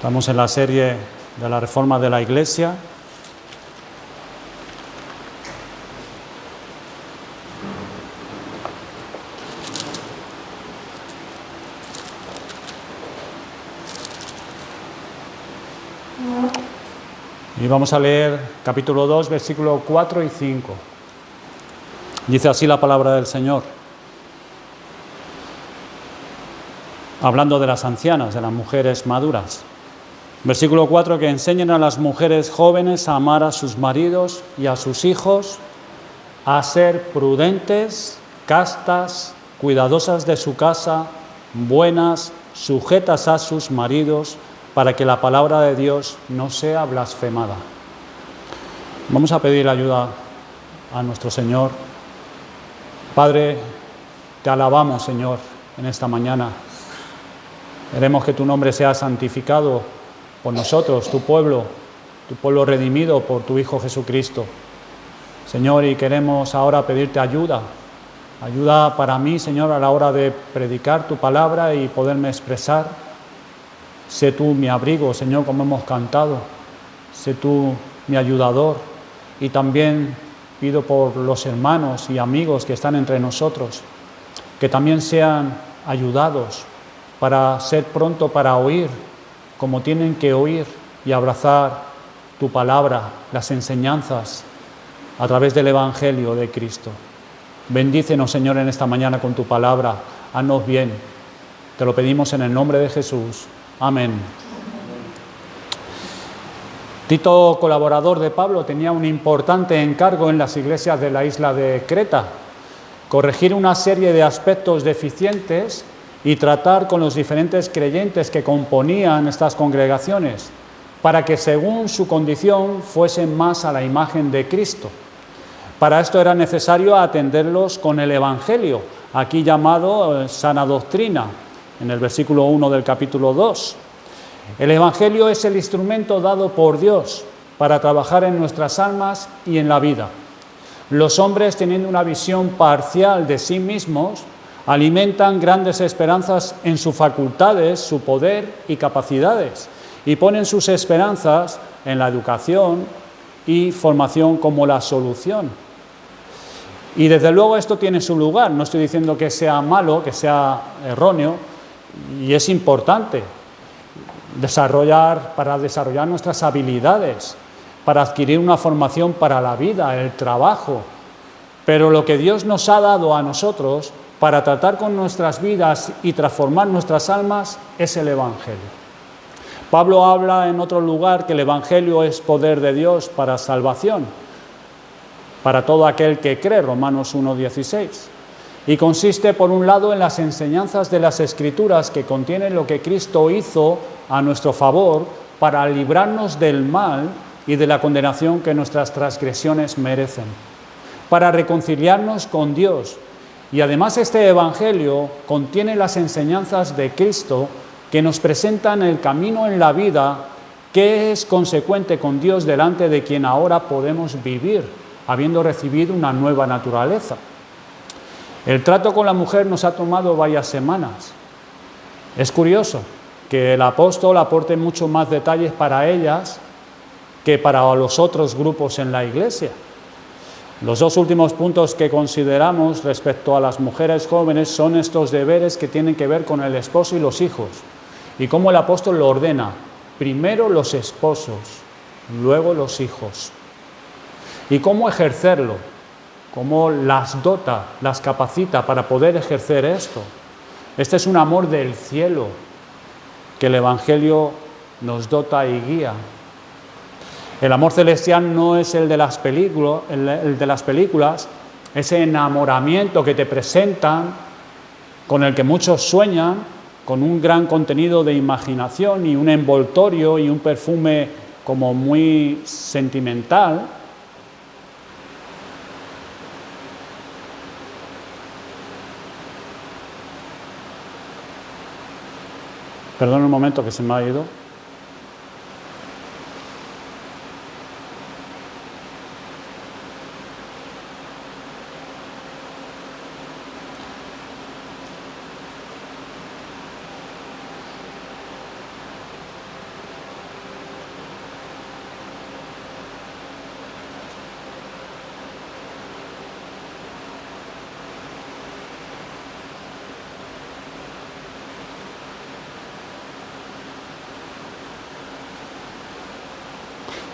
Estamos en la serie de la Reforma de la Iglesia. Y vamos a leer capítulo 2, versículos 4 y 5. Dice así la palabra del Señor, hablando de las ancianas, de las mujeres maduras. Versículo 4, que enseñen a las mujeres jóvenes a amar a sus maridos y a sus hijos, a ser prudentes, castas, cuidadosas de su casa, buenas, sujetas a sus maridos, para que la palabra de Dios no sea blasfemada. Vamos a pedir ayuda a nuestro Señor. Padre, te alabamos, Señor, en esta mañana. Queremos que tu nombre sea santificado por nosotros, tu pueblo redimido por tu Hijo Jesucristo. Señor, y queremos ahora pedirte ayuda. Ayuda para mí, Señor, a la hora de predicar tu palabra y poderme expresar. Sé tú mi abrigo, Señor, como hemos cantado. Sé tú mi ayudador. Y también pido por los hermanos y amigos que están entre nosotros, que también sean ayudados para ser pronto para oír, como tienen que oír y abrazar tu palabra, las enseñanzas a través del Evangelio de Cristo. Bendícenos, Señor, en esta mañana con tu palabra. Haznos bien. Te lo pedimos en el nombre de Jesús. Amén. Tito, colaborador de Pablo, tenía un importante encargo en las iglesias de la isla de Creta: corregir una serie de aspectos deficientes y tratar con los diferentes creyentes que componían estas congregaciones, para que según su condición fuesen más a la imagen de Cristo. Para esto era necesario atenderlos con el Evangelio, aquí llamado sana doctrina, en el versículo 1 del capítulo 2. El Evangelio es el instrumento dado por Dios para trabajar en nuestras almas y en la vida. Los hombres, teniendo una visión parcial de sí mismos, alimentan grandes esperanzas en sus facultades, su poder y capacidades, y ponen sus esperanzas en la educación y formación como la solución. Y desde luego esto tiene su lugar. No estoy diciendo que sea malo, que sea erróneo, y es importante para desarrollar nuestras habilidades, para adquirir una formación para la vida, el trabajo. Pero lo que Dios nos ha dado a nosotros para tratar con nuestras vidas y transformar nuestras almas es el Evangelio. Pablo habla en otro lugar que el Evangelio es poder de Dios para salvación, para todo aquel que cree, Romanos 1:16. Y consiste, por un lado, en las enseñanzas de las Escrituras que contienen lo que Cristo hizo a nuestro favor para librarnos del mal y de la condenación que nuestras transgresiones merecen, para reconciliarnos con Dios. Y además este Evangelio contiene las enseñanzas de Cristo que nos presentan el camino en la vida que es consecuente con Dios, delante de quien ahora podemos vivir, habiendo recibido una nueva naturaleza. El trato con la mujer nos ha tomado varias semanas. Es curioso que el apóstol aporte mucho más detalles para ellas que para los otros grupos en la iglesia. Los dos últimos puntos que consideramos respecto a las mujeres jóvenes son estos deberes que tienen que ver con el esposo y los hijos, y cómo el apóstol lo ordena: primero los esposos, luego los hijos, y cómo ejercerlo, cómo las dota, las capacita para poder ejercer esto. Este es un amor del cielo que el Evangelio nos dota y guía. El amor celestial no es el de las películas, ese enamoramiento que te presentan, con el que muchos sueñan, con un gran contenido de imaginación y un envoltorio y un perfume como muy sentimental. Perdón un momento que se me ha ido.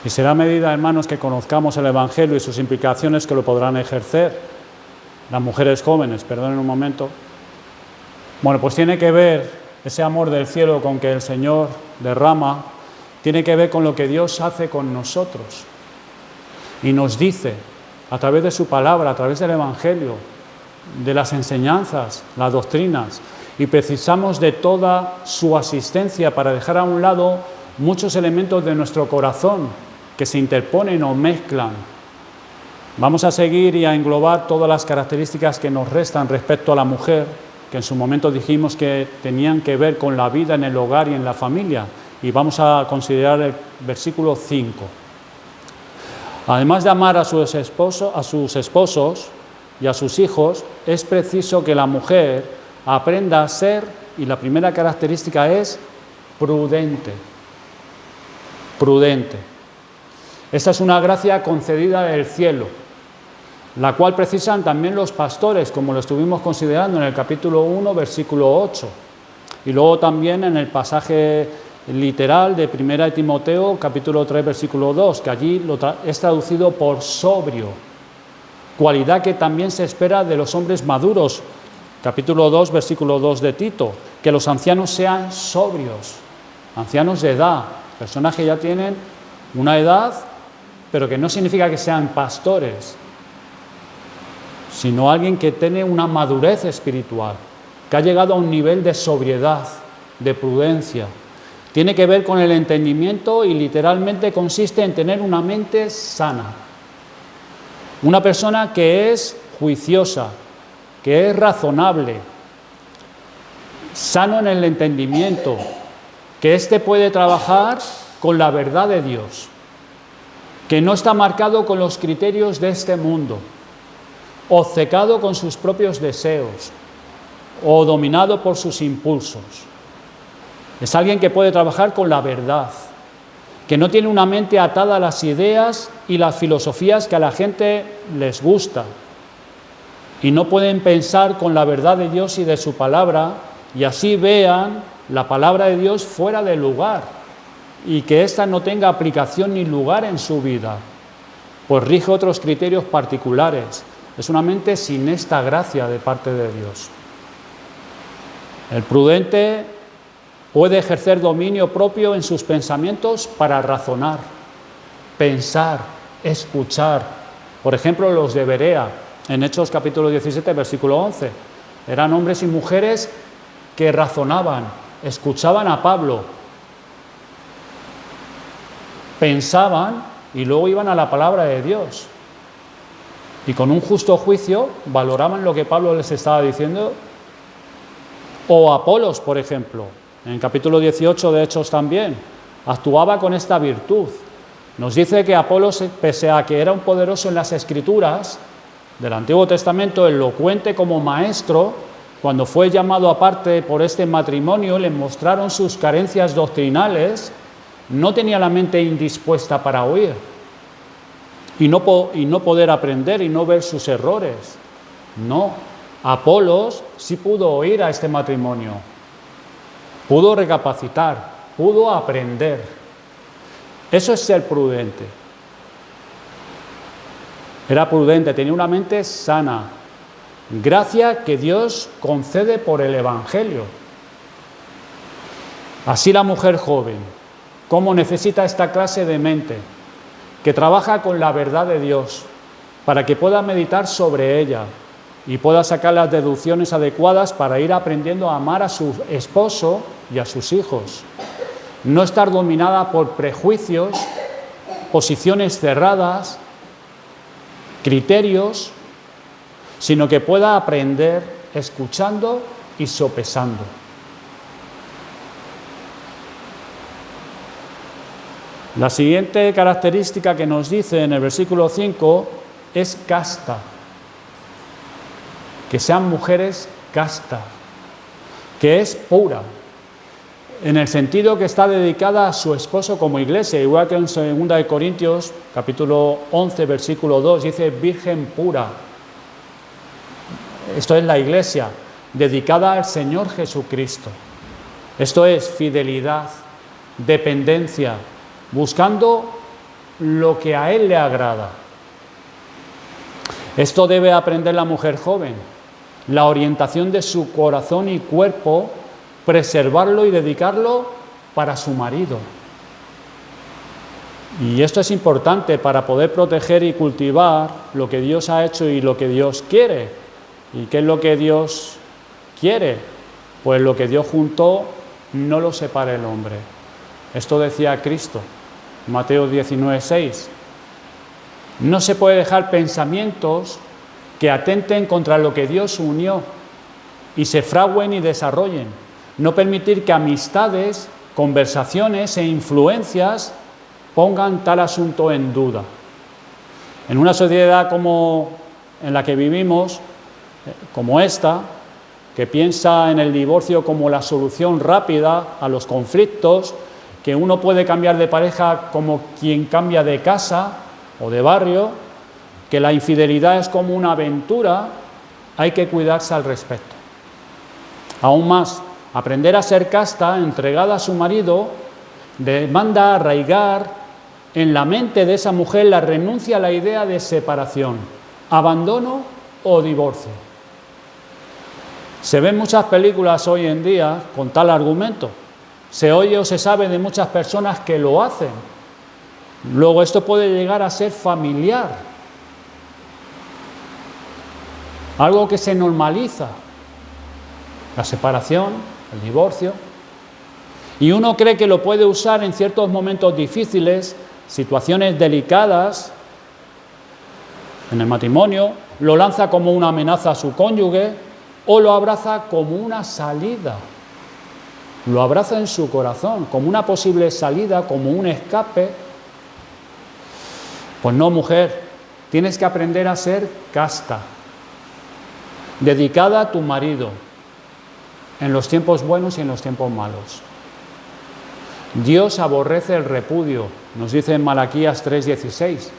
Y será a medida, hermanos, que conozcamos el Evangelio y sus implicaciones que lo podrán ejercer. Las mujeres jóvenes, perdonen un momento. Bueno, pues tiene que ver ese amor del cielo con que el Señor derrama, tiene que ver con lo que Dios hace con nosotros. Y nos dice, a través de su palabra, a través del Evangelio, de las enseñanzas, las doctrinas, y precisamos de toda su asistencia para dejar a un lado muchos elementos de nuestro corazón que se interponen o mezclan. Vamos a seguir y a englobar todas las características que nos restan respecto a la mujer, que en su momento dijimos que tenían que ver con la vida en el hogar y en la familia, y vamos a considerar el versículo 5. Además de amar a sus esposos y a sus hijos, es preciso que la mujer aprenda a ser, y la primera característica es prudente. Prudente. Esta es una gracia concedida del cielo, la cual precisan también los pastores, como lo estuvimos considerando en el capítulo 1, versículo 8, y luego también en el pasaje literal de 1 Timoteo, capítulo 3, versículo 2, que allí es traducido por sobrio, cualidad que también se espera de los hombres maduros, capítulo 2, versículo 2 de Tito, que los ancianos sean sobrios, ancianos de edad, personas que ya tienen una edad, pero que no significa que sean pastores, sino alguien que tiene una madurez espiritual, que ha llegado a un nivel de sobriedad, de prudencia. Tiene que ver con el entendimiento y literalmente consiste en tener una mente sana. Una persona que es juiciosa, que es razonable, sano en el entendimiento, que éste puede trabajar con la verdad de Dios, que no está marcado con los criterios de este mundo, obcecado con sus propios deseos o dominado por sus impulsos. Es alguien que puede trabajar con la verdad, que no tiene una mente atada a las ideas y las filosofías que a la gente les gusta, y no pueden pensar con la verdad de Dios y de su palabra, y así vean la palabra de Dios fuera de lugar, y que ésta no tenga aplicación ni lugar en su vida, pues rige otros criterios particulares. Es una mente sin esta gracia de parte de Dios. El prudente puede ejercer dominio propio en sus pensamientos para razonar, pensar, escuchar. Por ejemplo, los de Berea, en Hechos capítulo 17, versículo 11. Eran hombres y mujeres que razonaban, escuchaban a Pablo, pensaban y luego iban a la palabra de Dios. Y con un justo juicio valoraban lo que Pablo les estaba diciendo. O Apolos, por ejemplo, en el capítulo 18 de Hechos también, actuaba con esta virtud. Nos dice que Apolos, pese a que era un poderoso en las Escrituras del Antiguo Testamento, elocuente como maestro, cuando fue llamado aparte por este matrimonio, le mostraron sus carencias doctrinales, no tenía la mente indispuesta para oír y no poder aprender y no ver sus errores. No, Apolos sí pudo oír a este matrimonio, pudo recapacitar, pudo aprender. Eso es ser prudente. Era prudente, tenía una mente sana, gracia que Dios concede por el Evangelio. Así la mujer joven, ¿cómo necesita esta clase de mente? Que trabaja con la verdad de Dios, para que pueda meditar sobre ella y pueda sacar las deducciones adecuadas para ir aprendiendo a amar a su esposo y a sus hijos. No estar dominada por prejuicios, posiciones cerradas, criterios, sino que pueda aprender escuchando y sopesando. La siguiente característica que nos dice en el versículo 5 es casta. Que sean mujeres castas, que es pura, en el sentido que está dedicada a su esposo como iglesia, igual que en 2 Corintios, capítulo 11, versículo 2, dice virgen pura. Esto es la iglesia, dedicada al Señor Jesucristo. Esto es fidelidad, dependencia, buscando lo que a Él le agrada. Esto debe aprender la mujer joven, la orientación de su corazón y cuerpo, preservarlo y dedicarlo para su marido. Y esto es importante para poder proteger y cultivar lo que Dios ha hecho y lo que Dios quiere. ¿Y qué es lo que Dios quiere? Pues lo que Dios juntó, no lo separe el hombre. Esto decía Cristo, Mateo 19:6. No se puede dejar pensamientos que atenten contra lo que Dios unió y se fraguen y desarrollen. No permitir que amistades, conversaciones e influencias pongan tal asunto en duda. En una sociedad como en la que vivimos, como esta, que piensa en el divorcio como la solución rápida a los conflictos, que uno puede cambiar de pareja como quien cambia de casa o de barrio, que la infidelidad es como una aventura, hay que cuidarse al respecto. Aún más, aprender a ser casta, entregada a su marido, demanda arraigar en la mente de esa mujer la renuncia a la idea de separación, abandono o divorcio. Se ven muchas películas hoy en día con tal argumento. Se oye o se sabe de muchas personas que lo hacen. Luego esto puede llegar a ser familiar. Algo que se normaliza. La separación, el divorcio. Y uno cree que lo puede usar en ciertos momentos difíciles, situaciones delicadas en el matrimonio, lo lanza como una amenaza a su cónyuge o lo abraza como una salida. Lo abraza en su corazón, como una posible salida, como un escape. Pues no, mujer, tienes que aprender a ser casta, dedicada a tu marido, en los tiempos buenos y en los tiempos malos. Dios aborrece el repudio, nos dice en Malaquías 3:16.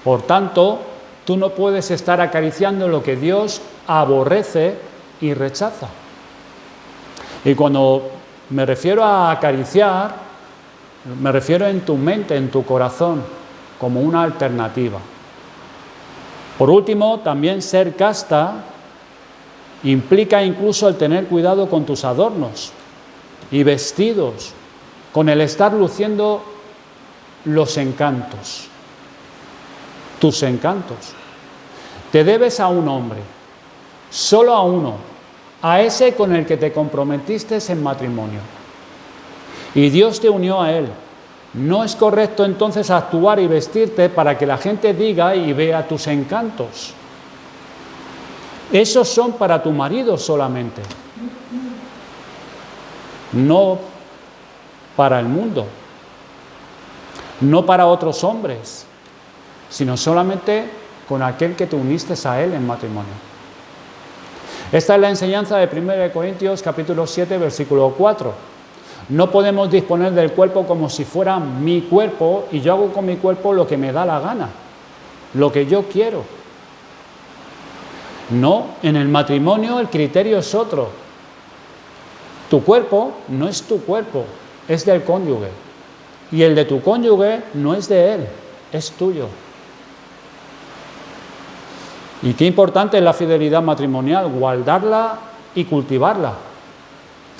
Por tanto, tú no puedes estar acariciando lo que Dios aborrece y rechaza. Y cuando me refiero a acariciar, me refiero en tu mente, en tu corazón, como una alternativa. Por último, también ser casta implica incluso el tener cuidado con tus adornos y vestidos, con el estar luciendo los encantos, tus encantos. Te debes a un hombre, solo a uno, a ese con el que te comprometiste en matrimonio. Y Dios te unió a él. No es correcto entonces actuar y vestirte para que la gente diga y vea tus encantos. Esos son para tu marido solamente, no para el mundo, no para otros hombres, sino solamente con aquel que te uniste a él en matrimonio. Esta es la enseñanza de 1 Corintios capítulo 7, versículo 4. No podemos disponer del cuerpo como si fuera mi cuerpo y yo hago con mi cuerpo lo que me da la gana, lo que yo quiero. No, en el matrimonio el criterio es otro. Tu cuerpo no es tu cuerpo, es del cónyuge. Y el de tu cónyuge no es de él, es tuyo. Y qué importante es la fidelidad matrimonial, guardarla y cultivarla.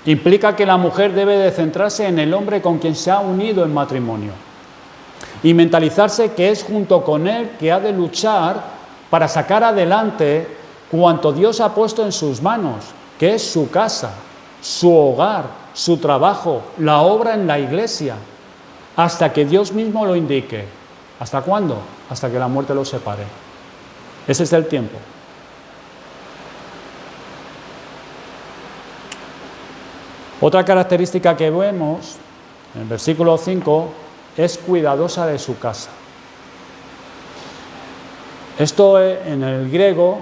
Implica que la mujer debe de centrarse en el hombre con quien se ha unido en matrimonio y mentalizarse que es junto con él que ha de luchar para sacar adelante cuanto Dios ha puesto en sus manos, que es su casa, su hogar, su trabajo, la obra en la iglesia, hasta que Dios mismo lo indique. ¿Hasta cuándo? Hasta que la muerte los separe. Ese es el tiempo. Otra característica que vemos en el versículo 5 es cuidadosa de su casa. Esto en el griego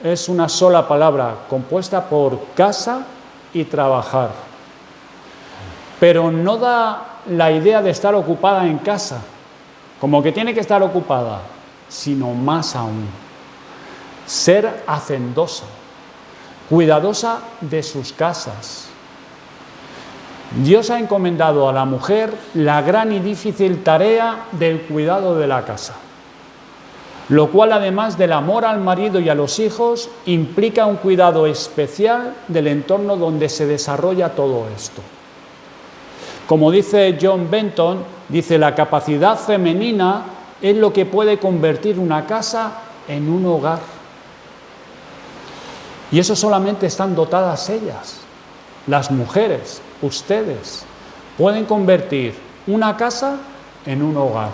es una sola palabra compuesta por casa y trabajar. Pero no da la idea de estar ocupada en casa, como que tiene que estar ocupada, sino más aún. Ser hacendosa, cuidadosa de sus casas. Dios ha encomendado a la mujer la gran y difícil tarea del cuidado de la casa, lo cual, además del amor al marido y a los hijos, implica un cuidado especial del entorno donde se desarrolla todo esto. Como dice John Benton, dice: la capacidad femenina es lo que puede convertir una casa en un hogar. Y eso solamente están dotadas ellas. Las mujeres, ustedes, pueden convertir una casa en un hogar.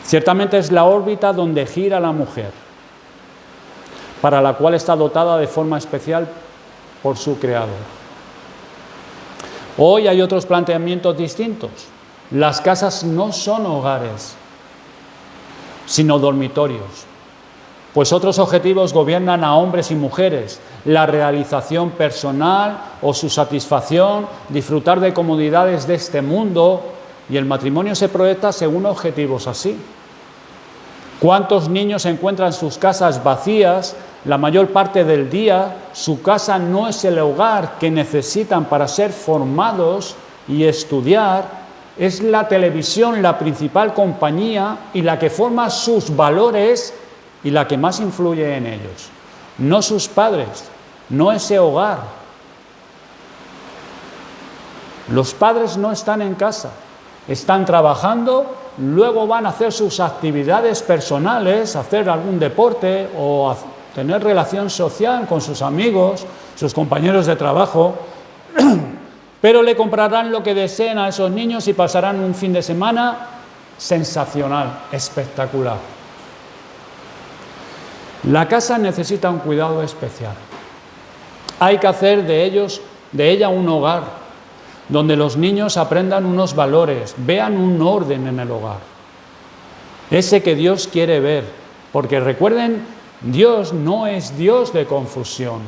Ciertamente es la órbita donde gira la mujer, para la cual está dotada de forma especial por su Creador. Hoy hay otros planteamientos distintos. Las casas no son hogares, sino dormitorios, pues otros objetivos gobiernan a hombres y mujeres: la realización personal o su satisfacción, disfrutar de comodidades de este mundo, y el matrimonio se proyecta según objetivos así. ¿Cuántos niños encuentran sus casas vacías la mayor parte del día? Su casa no es el hogar que necesitan para ser formados y estudiar. Es la televisión la principal compañía y la que forma sus valores y la que más influye en ellos. No sus padres, no ese hogar. Los padres no están en casa, están trabajando, luego van a hacer sus actividades personales, hacer algún deporte o tener relación social con sus amigos, sus compañeros de trabajo, pero le comprarán lo que deseen a esos niños y pasarán un fin de semana sensacional, espectacular. La casa necesita un cuidado especial. Hay que hacer de ella un hogar, donde los niños aprendan unos valores, vean un orden en el hogar. Ese que Dios quiere ver, porque recuerden, Dios no es Dios de confusión,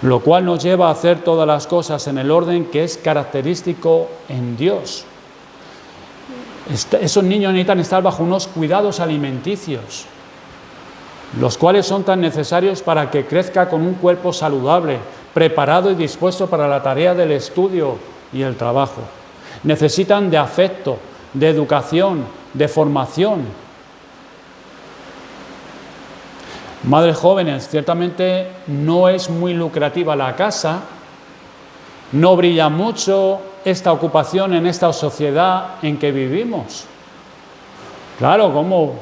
lo cual nos lleva a hacer todas las cosas en el orden que es característico en Dios. Esos niños necesitan estar bajo unos cuidados alimenticios, los cuales son tan necesarios para que crezca con un cuerpo saludable, preparado y dispuesto para la tarea del estudio y el trabajo. Necesitan de afecto, de educación, de formación. Madres jóvenes, ciertamente no es muy lucrativa la casa, no brilla mucho esta ocupación en esta sociedad en que vivimos. Claro, como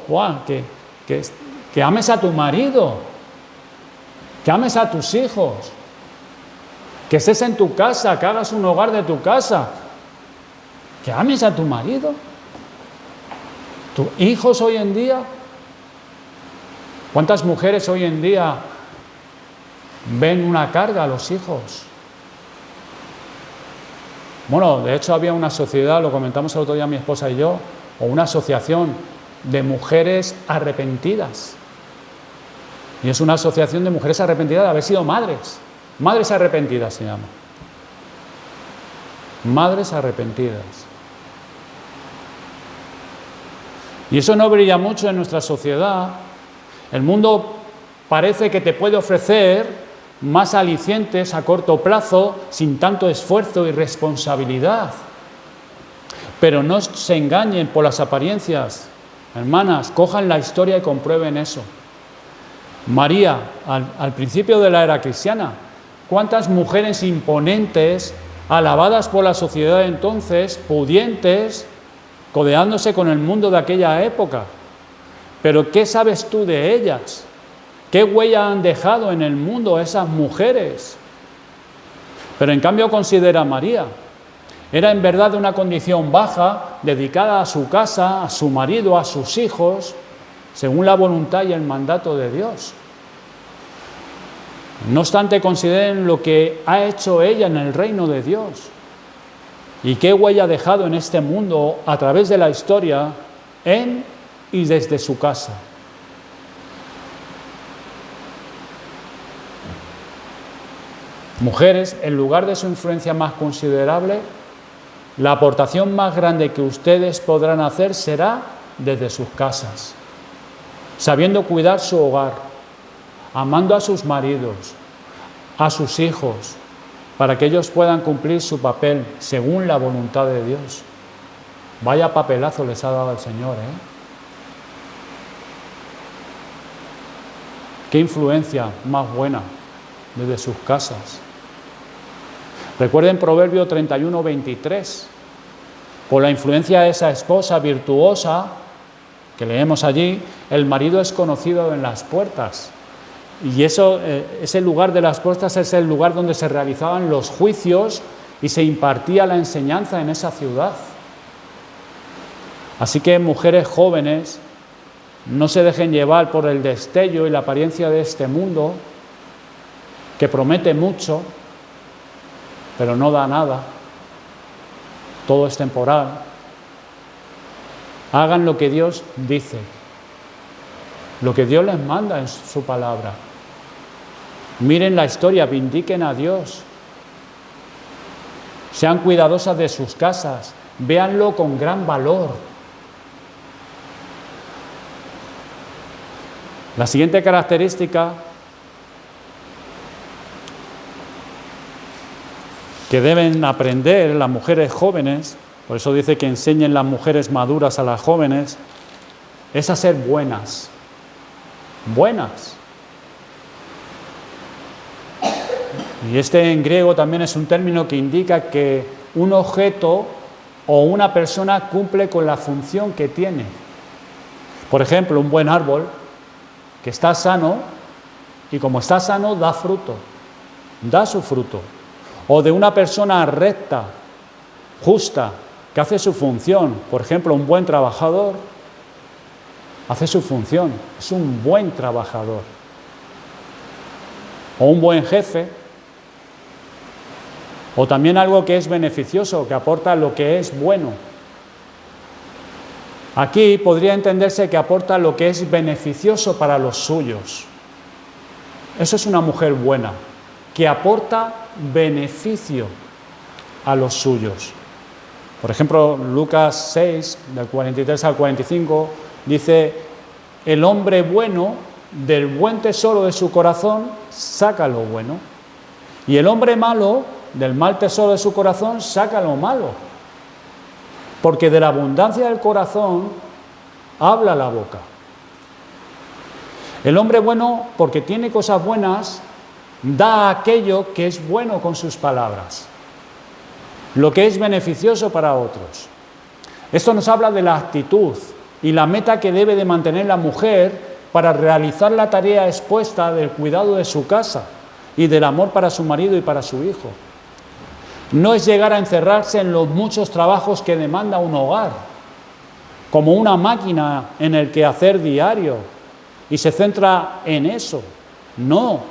que ames a tu marido, que ames a tus hijos, que estés en tu casa, que hagas un hogar de tu casa, que ames a tu marido, tus hijos hoy en día. ¿Cuántas mujeres hoy en día ven una carga a los hijos? Bueno, de hecho había una sociedad, lo comentamos el otro día mi esposa y yo, o una asociación de mujeres arrepentidas. Y es una asociación de mujeres arrepentidas de haber sido madres. Madres arrepentidas se llama. Madres arrepentidas. Y eso no brilla mucho en nuestra sociedad. El mundo parece que te puede ofrecer más alicientes a corto plazo, sin tanto esfuerzo y responsabilidad. Pero no se engañen por las apariencias. Hermanas, cojan la historia y comprueben eso. María, al principio de la era cristiana, ¿cuántas mujeres imponentes, alabadas por la sociedad de entonces, pudientes, codeándose con el mundo de aquella época? Pero ¿qué sabes tú de ellas? ¿Qué huella han dejado en el mundo esas mujeres? Pero en cambio considera a María. Era en verdad de una condición baja, dedicada a su casa, a su marido, a sus hijos, según la voluntad y el mandato de Dios. No obstante, consideren lo que ha hecho ella en el reino de Dios y qué huella ha dejado en este mundo a través de la historia en y desde su casa. Mujeres, en lugar de su influencia más considerable, la aportación más grande que ustedes podrán hacer será desde sus casas, sabiendo cuidar su hogar, amando a sus maridos, a sus hijos, para que ellos puedan cumplir su papel según la voluntad de Dios. Vaya papelazo les ha dado el Señor, ¿eh? Qué influencia más buena desde sus casas. Recuerden Proverbio 31:23. Por la influencia de esa esposa virtuosa que leemos allí, el marido es conocido en las puertas. Y ese lugar de las puertas es el lugar donde se realizaban los juicios y se impartía la enseñanza en esa ciudad. Así que mujeres jóvenes, no se dejen llevar por el destello y la apariencia de este mundo, que promete mucho, pero no da nada. Todo es temporal. Hagan lo que Dios dice, lo que Dios les manda en su palabra. Miren la historia, vindiquen a Dios. Sean cuidadosas de sus casas, véanlo con gran valor. La siguiente característica que deben aprender las mujeres jóvenes, por eso dice que enseñen las mujeres maduras a las jóvenes, es a ser buenas. Buenas. Y este en griego también es un término que indica que un objeto o una persona cumple con la función que tiene. Por ejemplo, un buen árbol que está sano, y como está sano, da fruto, da su fruto. O de una persona recta, justa, que hace su función. Por ejemplo, un buen trabajador hace su función, es un buen trabajador. O un buen jefe. O también algo que es beneficioso, que aporta lo que es bueno. Aquí podría entenderse que aporta lo que es beneficioso para los suyos. Eso es una mujer buena, que aporta beneficio a los suyos. Por ejemplo, Lucas 6, del 43 al 45, dice: el hombre bueno, del buen tesoro de su corazón, saca lo bueno. Y el hombre malo, del mal tesoro de su corazón, saca lo malo. Porque de la abundancia del corazón habla la boca. El hombre bueno, porque tiene cosas buenas, da aquello que es bueno con sus palabras, lo que es beneficioso para otros. Esto nos habla de la actitud y la meta que debe de mantener la mujer para realizar la tarea expuesta del cuidado de su casa y del amor para su marido y para su hijo. No es llegar a encerrarse en los muchos trabajos que demanda un hogar, como una máquina en el quehacer diario, y se centra en eso. No,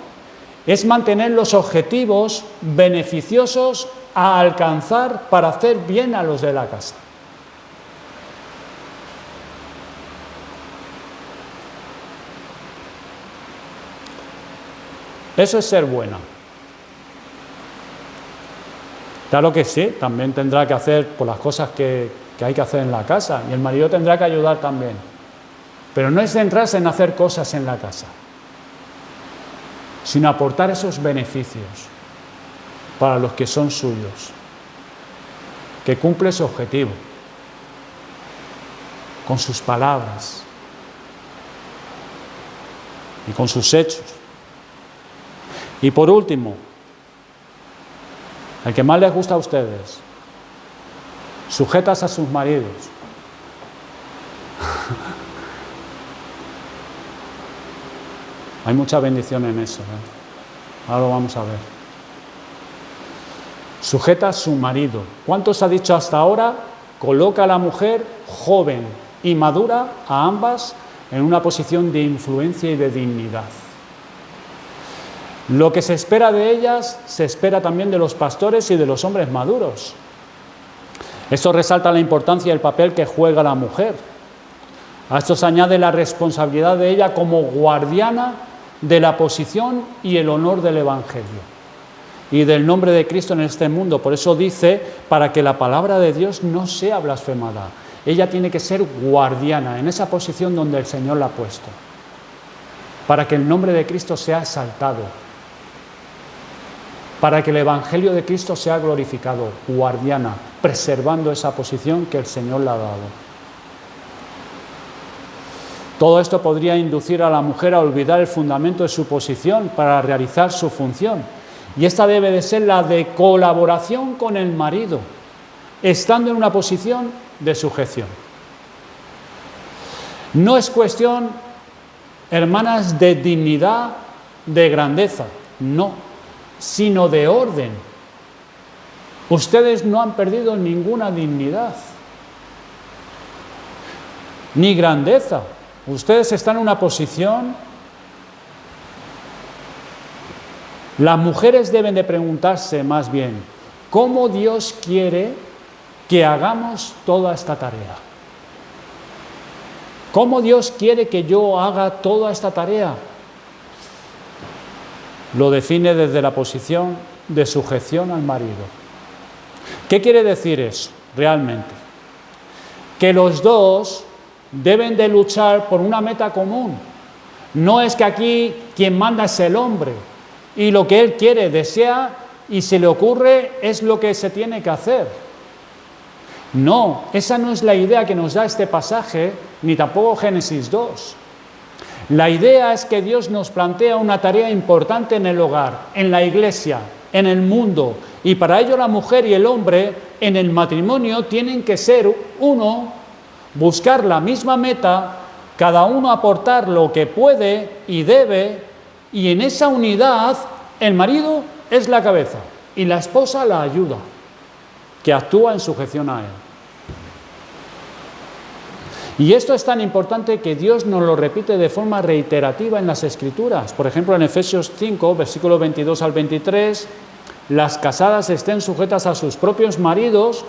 es mantener los objetivos beneficiosos a alcanzar para hacer bien a los de la casa. Eso es ser buena. Claro que sí, también tendrá que hacer por las cosas que hay que hacer en la casa, y el marido tendrá que ayudar también. Pero no es centrarse en hacer cosas en la casa, sino aportar esos beneficios para los que son suyos, que cumple su objetivo, con sus palabras y con sus hechos. Y por último, el que más les gusta a ustedes, sujetas a sus maridos. Hay mucha bendición en eso, ¿eh? Ahora lo vamos a ver. Sujeta a su marido. ¿Cuánto se ha dicho hasta ahora? Coloca a la mujer joven y madura, a ambas, en una posición de influencia y de dignidad. Lo que se espera de ellas, se espera también de los pastores y de los hombres maduros. Esto resalta la importancia del papel que juega la mujer. A esto se añade la responsabilidad de ella como guardiana de la posición y el honor del Evangelio y del nombre de Cristo en este mundo. Por eso dice, para que la palabra de Dios no sea blasfemada. Ella tiene que ser guardiana en esa posición donde el Señor la ha puesto, para que el nombre de Cristo sea exaltado. para que el Evangelio de Cristo sea glorificado, guardiana, preservando esa posición que el Señor le ha dado. Todo esto podría inducir a la mujer a olvidar el fundamento de su posición para realizar su función. Y esta debe de ser la de colaboración con el marido, estando en una posición de sujeción. No es cuestión, hermanas, de dignidad, de grandeza, no, sino de orden. Ustedes no han perdido ninguna dignidad, ni grandeza. Ustedes están en una posición. Las mujeres deben de preguntarse más bien, ¿cómo Dios quiere que hagamos toda esta tarea? ¿Cómo Dios quiere que yo haga toda esta tarea? Lo define desde la posición de sujeción al marido. ¿Qué quiere decir eso realmente? Que los dos deben de luchar por una meta común. No es que aquí quien manda es el hombre y lo que él quiere, desea y se le ocurre es lo que se tiene que hacer. No, esa no es la idea que nos da este pasaje, ni tampoco Génesis 2. La idea es que Dios nos plantea una tarea importante en el hogar, en la iglesia, en el mundo, y para ello la mujer y el hombre en el matrimonio tienen que ser uno, buscar la misma meta, cada uno aportar lo que puede y debe, y en esa unidad el marido es la cabeza y la esposa la ayuda, que actúa en sujeción a él. Y esto es tan importante que Dios nos lo repite de forma reiterativa en las Escrituras. Por ejemplo, en Efesios 5, versículos 22 al 23, las casadas estén sujetas a sus propios maridos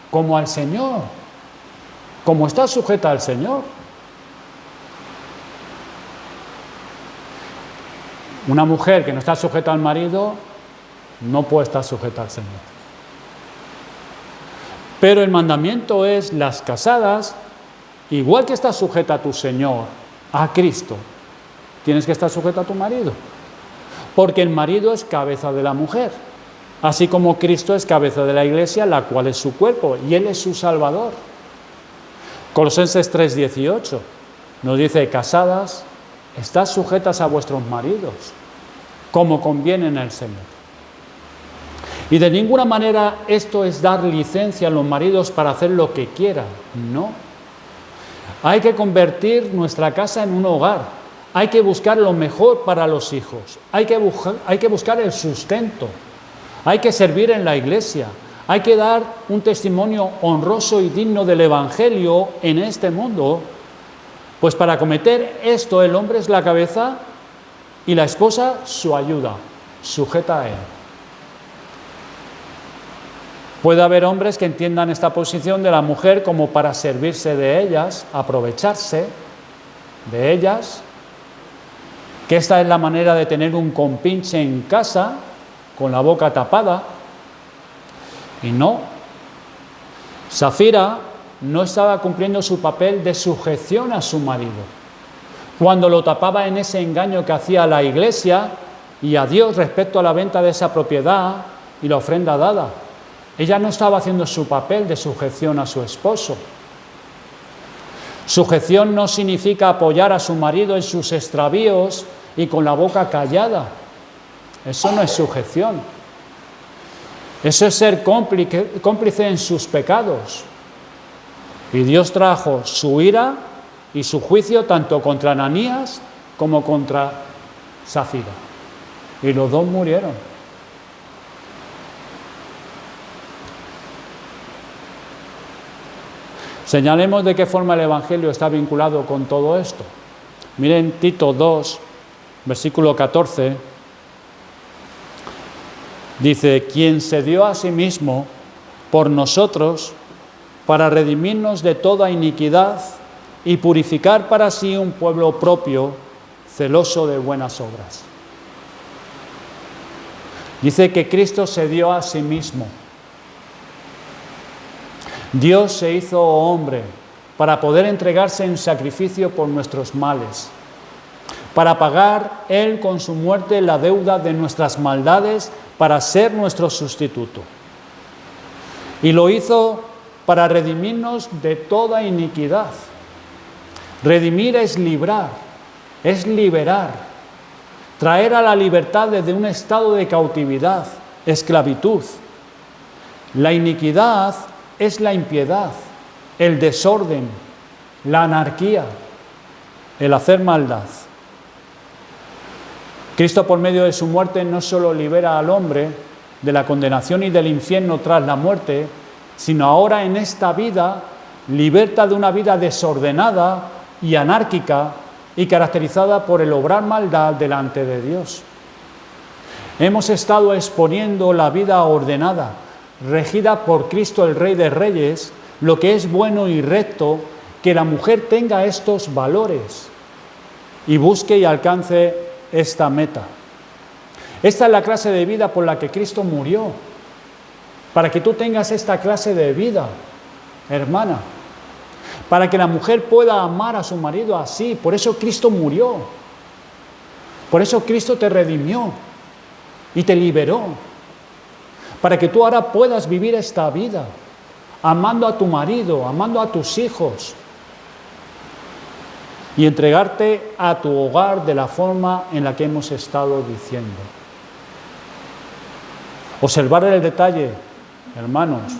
como al Señor, como está sujeta al Señor. Una mujer que no está sujeta al marido no puede estar sujeta al Señor. Pero el mandamiento es: las casadas, igual que estás sujeta a tu Señor, a Cristo, tienes que estar sujeta a tu marido. Porque el marido es cabeza de la mujer, así como Cristo es cabeza de la iglesia, la cual es su cuerpo, y Él es su Salvador. Colosenses 3:18 nos dice: casadas, estad sujetas a vuestros maridos, como conviene en el Señor. Y de ninguna manera esto es dar licencia a los maridos para hacer lo que quieran, no. Hay que convertir nuestra casa en un hogar, hay que buscar lo mejor para los hijos, hay que buscar el sustento, hay que servir en la iglesia, hay que dar un testimonio honroso y digno del Evangelio en este mundo. Pues para cometer esto el hombre es la cabeza y la esposa su ayuda, sujeta a él. Puede haber hombres que entiendan esta posición de la mujer como para servirse de ellas, aprovecharse de ellas, que esta es la manera de tener un compinche en casa con la boca tapada. Y no, Safira no estaba cumpliendo su papel de sujeción a su marido cuando lo tapaba en ese engaño que hacía a la iglesia y a Dios respecto a la venta de esa propiedad y la ofrenda dada. Ella no estaba haciendo su papel de sujeción a su esposo. Sujeción no significa apoyar a su marido en sus extravíos y con la boca callada. Eso no es sujeción. Eso es ser cómplice en sus pecados. Y Dios trajo su ira y su juicio tanto contra Ananías como contra Safira. Y los dos murieron. Señalemos de qué forma el Evangelio está vinculado con todo esto. Miren Tito 2, versículo 14. Dice: quien se dio a sí mismo por nosotros para redimirnos de toda iniquidad y purificar para sí un pueblo propio, celoso de buenas obras. Dice que Cristo se dio a sí mismo. Dios se hizo hombre para poder entregarse en sacrificio por nuestros males, para pagar Él con su muerte la deuda de nuestras maldades para ser nuestro sustituto. Y lo hizo para redimirnos de toda iniquidad. Redimir es librar, es liberar, traer a la libertad desde un estado de cautividad, esclavitud. La iniquidad es la impiedad, el desorden, la anarquía, el hacer maldad. Cristo, por medio de su muerte, no solo libera al hombre de la condenación y del infierno tras la muerte, sino ahora en esta vida liberta de una vida desordenada y anárquica y caracterizada por el obrar maldad delante de Dios. Hemos estado exponiendo la vida ordenada, regida por Cristo el Rey de Reyes, lo que es bueno y recto, que la mujer tenga estos valores y busque y alcance esta meta. Esta es la clase de vida por la que Cristo murió, para que tú tengas esta clase de vida, hermana, para que la mujer pueda amar a su marido así. Por eso Cristo murió, por eso Cristo te redimió y te liberó, para que tú ahora puedas vivir esta vida, amando a tu marido, amando a tus hijos, y entregarte a tu hogar de la forma en la que hemos estado diciendo. Observar el detalle, hermanos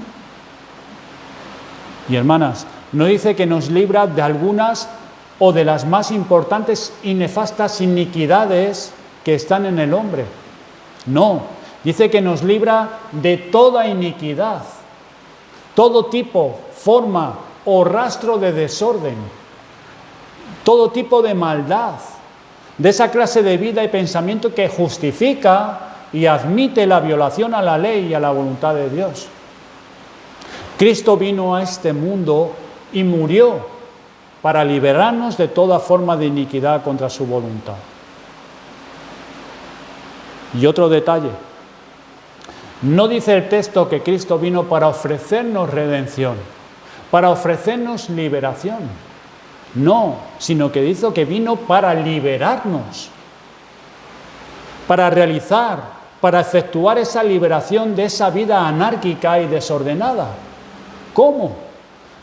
y hermanas, no dice que nos libra de algunas o de las más importantes y nefastas iniquidades que están en el hombre. No, dice que nos libra de toda iniquidad, todo tipo, forma o rastro de desorden, todo tipo de maldad, de esa clase de vida y pensamiento que justifica y admite la violación a la ley y a la voluntad de Dios. Cristo vino a este mundo y murió para liberarnos de toda forma de iniquidad contra su voluntad. Y otro detalle, no dice el texto que Cristo vino para ofrecernos redención, para ofrecernos liberación. No, sino que dice que vino para liberarnos, para realizar, para efectuar esa liberación de esa vida anárquica y desordenada. ¿Cómo?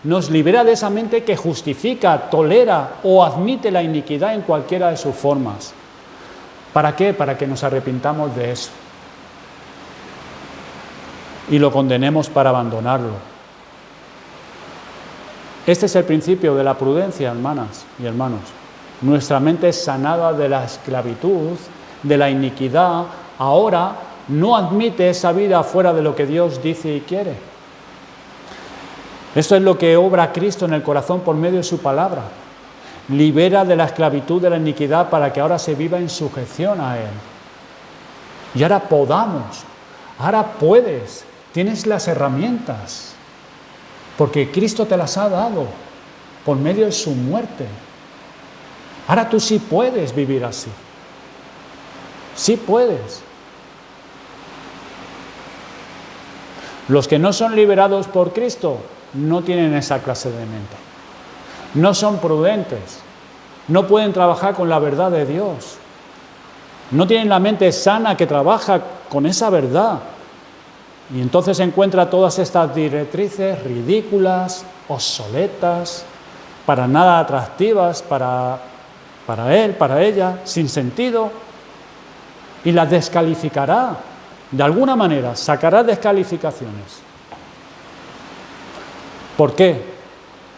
Nos libera de esa mente que justifica, tolera o admite la iniquidad en cualquiera de sus formas. ¿Para qué? Para que nos arrepintamos de eso y lo condenemos para abandonarlo. Este es el principio de la prudencia, hermanas y hermanos. Nuestra mente es sanada de la esclavitud, de la iniquidad. Ahora no admite esa vida fuera de lo que Dios dice y quiere. Esto es lo que obra Cristo en el corazón por medio de su palabra. Libera de la esclavitud de la iniquidad para que ahora se viva en sujeción a Él. Y ahora podamos, ahora puedes, tienes las herramientas, porque Cristo te las ha dado por medio de su muerte. Ahora tú sí puedes vivir así. Sí puedes. Los que no son liberados por Cristo no tienen esa clase de mente. No son prudentes. No pueden trabajar con la verdad de Dios. No tienen la mente sana que trabaja con esa verdad. Y entonces encuentra todas estas directrices ridículas, obsoletas, para nada atractivas para él, para ella, sin sentido, y las descalificará. De alguna manera, sacará descalificaciones. ¿Por qué?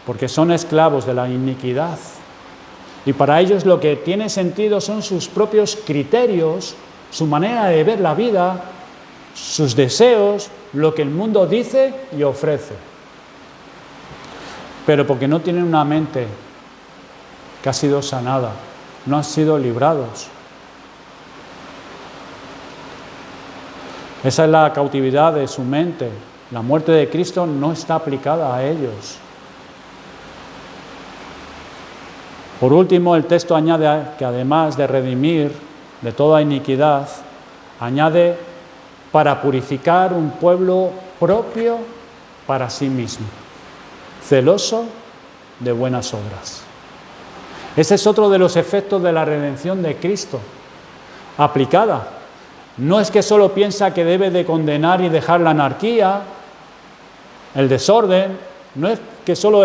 Porque son esclavos de la iniquidad. Y para ellos lo que tiene sentido son sus propios criterios, su manera de ver la vida, sus deseos, lo que el mundo dice y ofrece. Pero porque no tienen una mente que ha sido sanada, no han sido librados. Esa es la cautividad de su mente. La muerte de Cristo no está aplicada a ellos. Por último, el texto añade que además de redimir de toda iniquidad, añade para purificar un pueblo propio para sí mismo, celoso de buenas obras. Ese es otro de los efectos de la redención de Cristo, aplicada No es que solo piensa que debe de condenar y dejar la anarquía, el desorden. No es que solo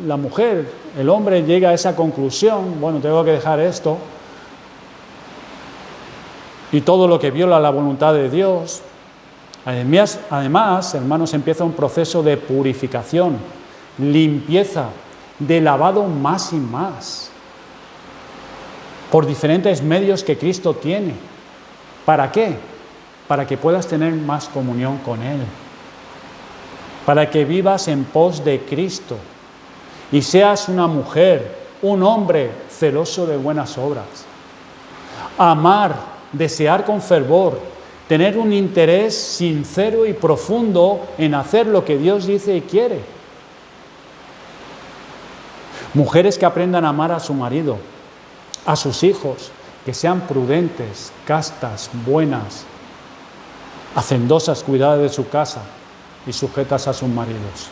la mujer, el hombre llega a esa conclusión, bueno, tengo que dejar esto, y todo lo que viola la voluntad de Dios. Además, hermanos, empieza un proceso de purificación, limpieza, de lavado más y más, por diferentes medios que Cristo tiene. ¿Para qué? Para que puedas tener más comunión con Él, para que vivas en pos de Cristo y seas una mujer, un hombre celoso de buenas obras. Amar, desear con fervor, tener un interés sincero y profundo en hacer lo que Dios dice y quiere. Mujeres que aprendan a amar a su marido, a sus hijos, que sean prudentes, castas, buenas, hacendosas, cuidadas de su casa y sujetas a sus maridos.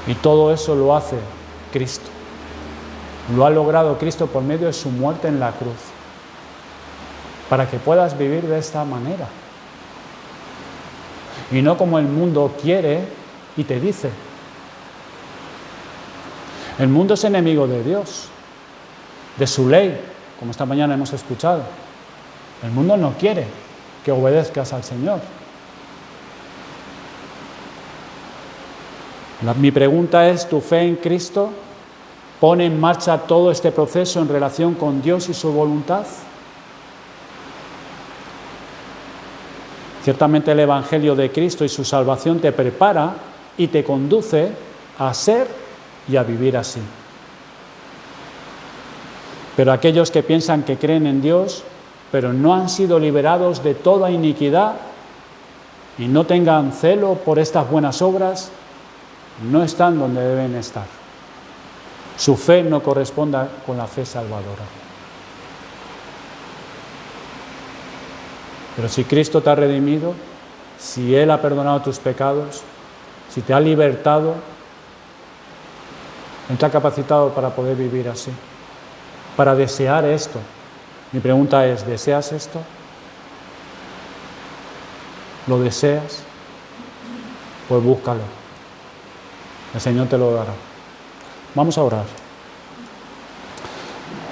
Y todo eso lo hace Cristo. Lo ha logrado Cristo por medio de su muerte en la cruz, para que puedas vivir de esta manera. Y no como el mundo quiere y te dice. El mundo es enemigo de Dios, de su ley, como esta mañana hemos escuchado. El mundo no quiere que obedezcas al Señor. Mi pregunta es, ¿tu fe en Cristo pone en marcha todo este proceso en relación con Dios y su voluntad? Ciertamente el Evangelio de Cristo y su salvación te prepara y te conduce a ser y a vivir así. Pero aquellos que piensan que creen en Dios, pero no han sido liberados de toda iniquidad y no tengan celo por estas buenas obras, no están donde deben estar. Su fe no corresponde con la fe salvadora. Pero si Cristo te ha redimido, si Él ha perdonado tus pecados, si te ha libertado, Él te ha capacitado para poder vivir así, para desear esto. Mi pregunta es, ¿deseas esto? ¿Lo deseas? Pues búscalo. El Señor te lo dará. Vamos a orar.